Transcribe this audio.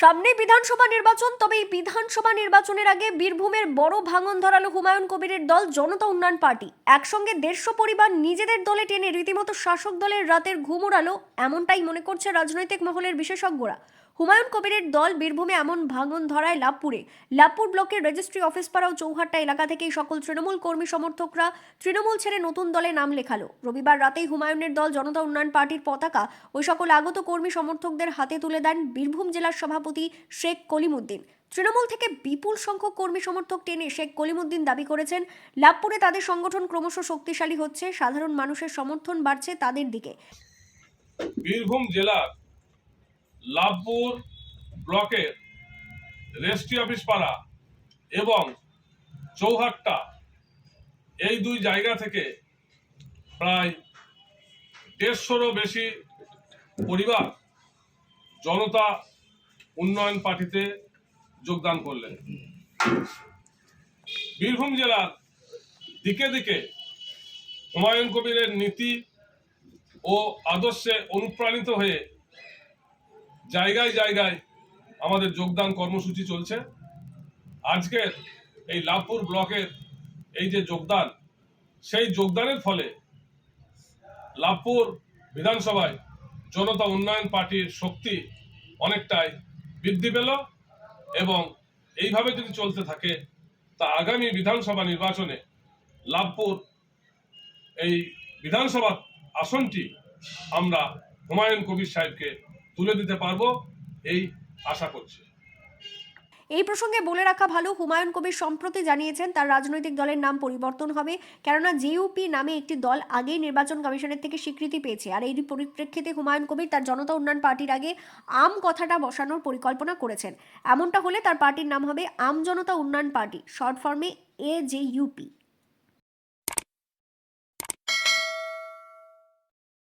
সামনে বিধানসভা নির্বাচন, তবে এই বিধানসভা নির্বাচনের আগে বীরভূমের বড় ভাঙন ধরালো হুমায়ুন কবিরের দল জনতা উন্নয়ন পার্টি। একসঙ্গে 150 পরিবার নিজেদের দলে টেনে রীতিমতো শাসক দলের রাতের ঘুম উড়ালো, এমনটাই মনে করছে রাজনৈতিক মহলের বিশেষজ্ঞরা। হুমায়ুন কবিরের দল বীরভূমে এমন ভাঙন ধরায় লাভপুর ব্লকের রেজিস্ট্রি অফিস পাড়া ও চৌহাট্টা এলাকা থেকেই সকল তৃণমূল কর্মী সমর্থকরা তৃণমূল ছেড়ে নতুন দলে নাম লেখালো। রবিবার রাতেই হুমায়ুনের দল জনতা উন্নয়ন পার্টির পতাকা ওই সকল আগত কর্মী সমর্থকদের হাতে তুলে দেন বীরভূম জেলার সভাপতি শেখ কলিমুদ্দিন। তৃণমূল থেকে বিপুল সংখ্যক কর্মী সমর্থক টেনে শেখ কলিমুদ্দিন দাবি করেছেন, লাভপুরে তাদের সংগঠন ক্রমশ শক্তিশালী হচ্ছে, সাধারণ মানুষের সমর্থন বাড়ছে তাদের দিকে। বীরভূম জেলার লাভপুর ব্লকের রেজিস্ট্রি অফিস পাড়া এবং চৌহাট্টা এই দুই জায়গা থেকে প্রায় 150-রও বেশি পরিবার জনতা উন্নয়ন পার্টিতে যোগদান করলেন। বীরভূম জেলার দিকে দিকে হুমায়ুন কবিরের নীতি ও আদর্শে অনুপ্রাণিত হয়ে জায়গায় জায়গায় আমাদের যোগদান কর্মসূচি চলছে। আজকের এই লাভপুর ব্লকের এই যে যোগদান, সেই যোগদানের ফলে লাভপুর বিধানসভায় জনতা উন্নয়ন পার্টির শক্তি অনেকটাই বৃদ্ধি পেল এবং এইভাবে যদি চলতে থাকে তা আগামী বিধানসভা নির্বাচনে লাভপুর এই বিধানসভা আসনটি আমরা হুমায়ুন কবির সাহেবকে তুলে দিতে পারবো এই আশা করছি। এই প্রসঙ্গে বলে রাখা ভালো, হুমায়ুন কবির সম্প্রতি জানিয়েছেন তার রাজনৈতিক দলের নাম পরিবর্তন হবে, কেননা জেইউপি নামে একটি দল আগেই নির্বাচন কমিশনের থেকে স্বীকৃতি পেয়েছে। আর এই পরিপ্রেক্ষিতে হুমায়ুন কবির তার জনতা উন্নয়ন পার্টির আগে আম কথাটা বসানোর পরিকল্পনা করেছেন। এমনটা হলে তার পার্টির নাম হবে আম জনতা উন্নয়ন পার্টি, শর্ট ফর্মে AJUP।